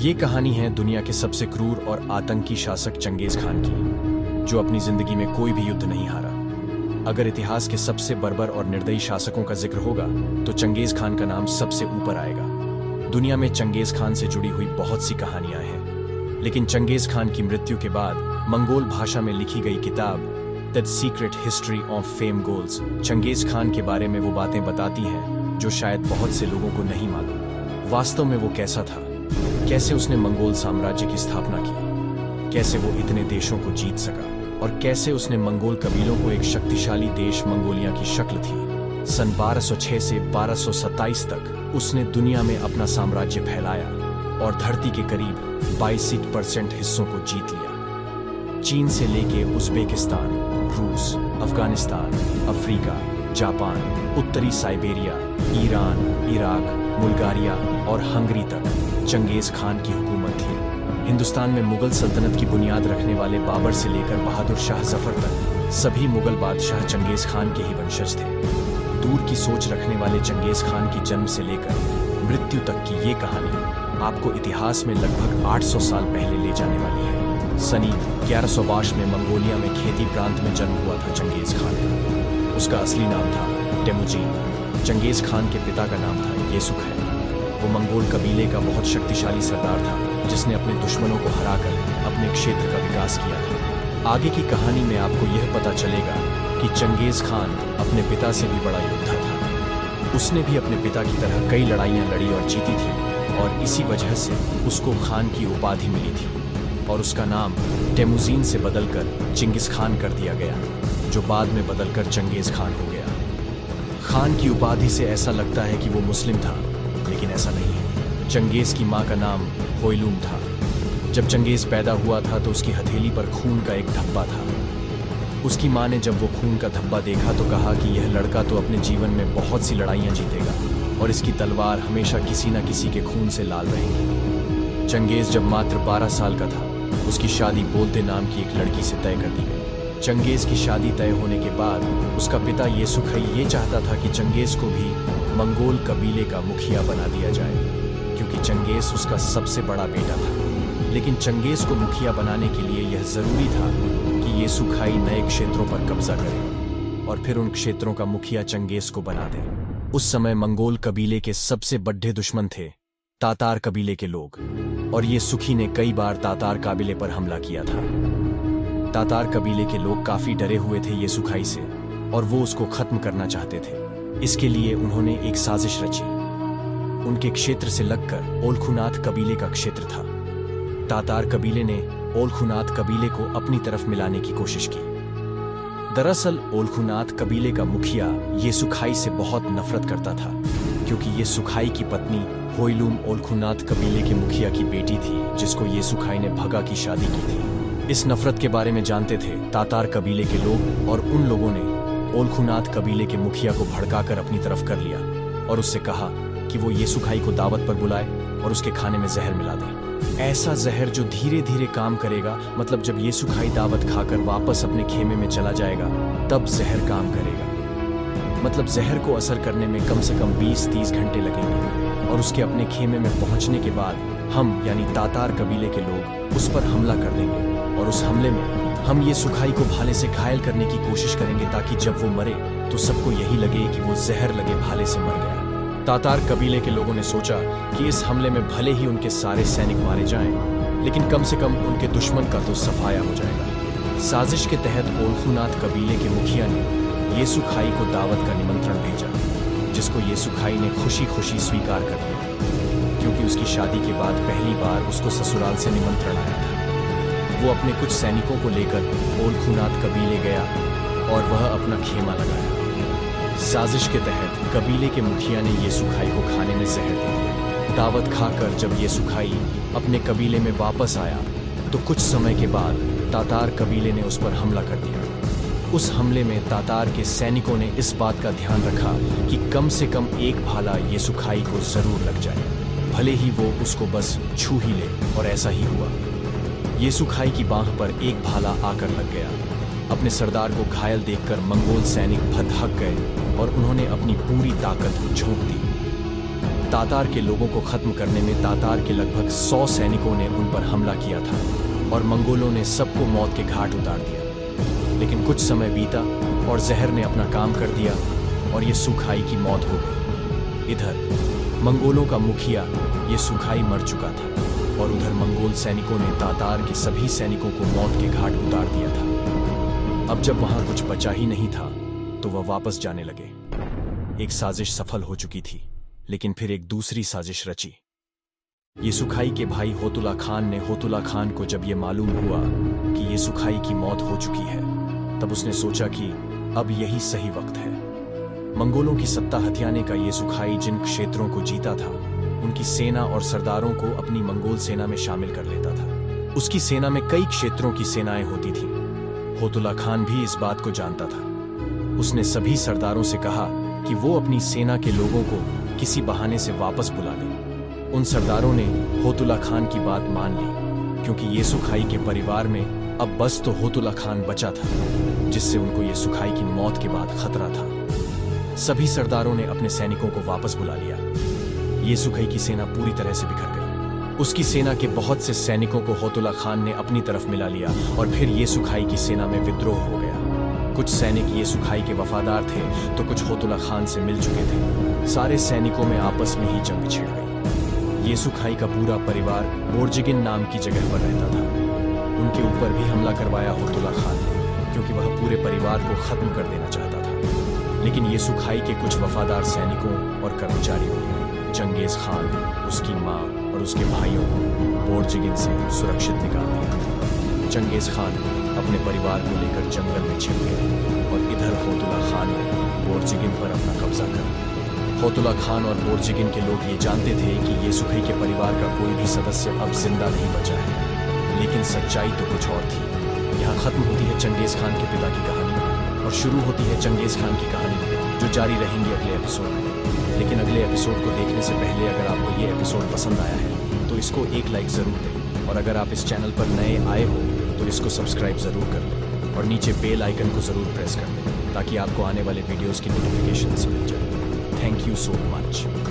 ये कहानी है दुनिया के सबसे क्रूर और आतंकी शासक चंगेज खान की, जो अपनी जिंदगी में कोई भी युद्ध नहीं हारा। अगर इतिहास के सबसे बर्बर और निर्दयी शासकों का जिक्र होगा तो चंगेज खान का नाम सबसे ऊपर आएगा। दुनिया में चंगेज खान से जुड़ी हुई बहुत सी कहानियां हैं, लेकिन चंगेज खान की मृत्यु के बाद मंगोल भाषा में लिखी गई किताब the secret history of fame goals Genghis Khan के बारे में वो बातें बताती हैं जो शायद बहुत से लोगों को नहीं मालूम। वास्तव में वो कैसा था, कैसे उसने मंगोल साम्राज्य की स्थापना की, कैसे वो इतने देशों को जीत सका और कैसे उसने मंगोल कबीलों को एक शक्तिशाली देश मंगोलिया की शक्ल थी। सन 1206 से 1227 तक उसने दुनिया में अपना साम्राज्य फैलाया और धरती के करीब 22% हिस्सों को जीत लिया। चीन से लेके उज्बेकिस्तान, रूस, अफगानिस्तान, अफ्रीका, जापान, उत्तरी साइबेरिया, ईरान, इराक, बुल्गारिया और हंगरी तक चंगेज खान की हुकूमत थी। हिंदुस्तान में मुगल सल्तनत की बुनियाद रखने वाले बाबर से लेकर बहादुर शाह जफर तक सभी मुगल बादशाह चंगेज खान के ही वंशज थे। दूर की सोच रखने वाले चंगेज खान की जन्म से लेकर मृत्यु तक की ये कहानी आपको इतिहास में लगभग 800 साल पहले ले जाने वाली है। सनी 1162 में मंगोलिया में खेती प्रांत में जन्म हुआ था चंगेज खान का। उसका असली नाम था टेमुजीन। चंगेज खान के पिता का नाम था येसुखै। वो मंगोल कबीले का बहुत शक्तिशाली सरदार था जिसने अपने दुश्मनों को हराकर अपने क्षेत्र का विकास किया था। आगे की कहानी में आपको यह पता चलेगा कि चंगेज खान अपने पिता से भी बड़ा योद्धा था। उसने भी अपने पिता की तरह कई लड़ाइयाँ लड़ी और जीती थी और इसी वजह से उसको खान की उपाधि मिली थी और उसका नाम टेमुजीन से बदलकर चिंगिस खान कर दिया गया, जो बाद में बदलकर चंगेज खान हो गया। खान की उपाधि से ऐसा लगता है कि वो मुस्लिम था, लेकिन ऐसा नहीं है। चंगेज की माँ का नाम होइलुम था। जब चंगेज पैदा हुआ था तो उसकी हथेली पर खून का एक धब्बा था। उसकी माँ ने जब वो खून का धब्बा देखा तो कहा कि यह लड़का तो अपने जीवन में बहुत सी लड़ाइयाँ जीतेगा और इसकी तलवार हमेशा किसी न किसी के खून से लाल रहेगी। चंगेज जब मात्र 12 साल का था, उसकी शादी बोलते नाम की एक लड़की से तय कर दी गई। चंगेज की शादी तय होने के बाद उसका पिता येसुखै ये चाहता था कि चंगेज को भी मंगोल कबीले का मुखिया बना दिया जाए, क्योंकि चंगेज उसका सबसे बड़ा बेटा था। लेकिन चंगेज को मुखिया बनाने के लिए यह जरूरी था कि येसुखै नए क्षेत्रों पर कब्जा करे और फिर उन क्षेत्रों का मुखिया चंगेज को बना दे। उस समय मंगोल कबीले के सबसे बड़े दुश्मन थे तातार कबीले के लोग, और येसुखै ने कई बार तातार कबीले पर हमला किया था। तातार कबीले के लोग काफी डरे हुए थे येसुखै से और वो उसको खत्म करना चाहते थे। इसके लिए उन्होंने एक साजिश रची। उनके क्षेत्र से लगकर ओलखुनाथ कबीले का क्षेत्र था। तातार कबीले ने ओलखुनाथ कबीले को अपनी तरफ मिलाने की कोशिश की। दरअसल ओलखुनाथ कबीले का मुखिया येसुखै से बहुत नफरत करता था, क्योंकि येसुखै की पत्नी होइलुम ओलखुनाथ कबीले के मुखिया की बेटी थी, जिसको येसुखै ने भगा की शादी की थी। इस नफरत के बारे में जानते थे तातार कबीले के लोग, और उन लोगों ने ओलखुनाथ कबीले के मुखिया को भड़काकर अपनी तरफ कर लिया और उससे कहा कि वो येसुखै को दावत पर बुलाए और उसके खाने में जहर मिला दे। ऐसा जहर जो धीरे धीरे काम करेगा, मतलब जब येसुखै दावत खाकर वापस अपने खेमे में चला जाएगा तब जहर काम करेगा। मतलब जहर को असर करने में कम से कम 20-30 घंटे लगेंगे और उसके अपने खेमे में पहुंचने के बाद हम यानी तातार कबीले के लोग उस पर हमला कर देंगे और उस हमले में हम येसुखै को भाले से घायल करने की कोशिश करेंगे, ताकि जब वो मरे तो सबको यही लगे कि वो जहर लगे भाले से मर गया। तातार कबीले के लोगों ने सोचा कि इस हमले में भले ही उनके सारे सैनिक मारे जाएं, लेकिन कम से कम उनके दुश्मन का तो सफाया हो जाएगा। साजिश के तहत ओलखुनाथ कबीले के मुखिया ने येसुखै को दावत का निमंत्रण भेजा, जिसको येसुखै ने खुशी खुशी स्वीकार कर लिया, क्योंकि उसकी शादी के बाद पहली बार उसको ससुराल से निमंत्रण आया था। वो अपने कुछ सैनिकों को लेकर ओलखुनाथ कबीले गया और वह अपना खेमा लगाया। साजिश के तहत कबीले के मुखिया ने येसुखै को खाने में जहर दे दिया। दावत खाकर जब येसुखै अपने कबीले में वापस आया तो कुछ समय के बाद तातार कबीले ने उस पर हमला कर दिया। उस हमले में तातार के सैनिकों ने इस बात का ध्यान रखा कि कम से कम एक भाला येसुखै को जरूर लग जाए, भले ही वो उसको बस छू ही ले, और ऐसा ही हुआ। येसुखै की बांह पर एक भाला आकर लग गया। अपने सरदार को घायल देखकर मंगोल सैनिक भड़क गए और उन्होंने अपनी पूरी ताकत झोंक दी। तातार के लोगों को खत्म करने में तातार के लगभग 100 सैनिकों ने उन पर हमला किया था और मंगोलों ने सबको मौत के घाट उतार दिया। लेकिन कुछ समय बीता और जहर ने अपना काम कर दिया और ये सुखाई की मौत हो गई। इधर मंगोलों का मुखिया ये सुखाई मर चुका था और उधर मंगोल सैनिकों ने तातार के सभी सैनिकों को मौत के घाट उतार दिया था। अब जब वहां कुछ बचा ही नहीं था तो वह वापस जाने लगे। एक साजिश सफल हो चुकी थी, लेकिन फिर एक दूसरी साजिश रची। ये सुखाई के भाई होतुला खान ने होतुला खान को जब ये मालूम हुआ कि ये सुखाई की मौत हो चुकी है, तब उसने सोचा कि अब यही सही वक्त है। मंगोलों की सत्ता हथियाने का ये सुखाई जिन क्षेत्रों को जीता था, उनकी सेना और सरदारों को अपनी मंगोल सेना में शामिल कर लेता था। उसकी सेना में कई क्षेत्रों की सेनाएं होती थीं। होतुला खान भी इस बात को जानता था। उसने सभी सरदारों से कहा कि वो अपनी सेना के लोगों को किसी बहाने से वापस बुला ले। उन सरदारों ने होतुला खान की बात मान ली, क्योंकि ये सुखाई के परिवार में अब बस तो होतुला खान बचा था, जिससे उनको ये सुखाई की मौत के बाद खतरा था। सभी सरदारों ने अपने सैनिकों को वापस बुला लिया। ये सुखाई की सेना पूरी तरह से बिखर गई। उसकी सेना के बहुत से सैनिकों को होतुला खान ने अपनी तरफ मिला लिया और फिर ये सुखाई की सेना में विद्रोह हो गया। कुछ सैनिक ये सुखाई के वफादार थे तो कुछ होतुला खान से मिल चुके थे। सारे सैनिकों में आपस में ही जंग छिड़ गई। ये सुखाई का पूरा परिवार बोर्जिगिन नाम की जगह पर रहता था। उनके ऊपर भी हमला करवाया होतुला खान ने, क्योंकि वह पूरे परिवार को खत्म कर देना चाहता था। लेकिन ये सुखाई के कुछ वफादार सैनिकों और कर्मचारियों ने चंगेज खान, उसकी माँ और उसके भाइयों को बोर्जिगिन से सुरक्षित निकाल दिया। चंगेज खान अपने परिवार को लेकर जंगल में छिप गए और इधर होतुला खान ने बोर्जिगिन पर अपना कब्जा कर लिया। होतुला खान और बोर्जिगिन के लोग ये जानते थे कि ये सुखाई के परिवार का कोई भी सदस्य अब जिंदा नहीं बचा है, लेकिन सच्चाई तो कुछ और थी। यहाँ खत्म होती है चंगेज खान के पिता की कहानी और शुरू होती है चंगेज खान की कहानी, जो जारी रहेंगी अगले एपिसोड में। लेकिन अगले एपिसोड को देखने से पहले अगर आपको ये एपिसोड पसंद आया है तो इसको एक लाइक जरूर दें, और अगर आप इस चैनल पर नए आए हो तो इसको सब्सक्राइब जरूर कर लें और नीचे बेल आइकन को जरूर प्रेस कर लें, ताकि आपको आने वाले वीडियोस की नोटिफिकेशंस मिल जाए। Thank you so much.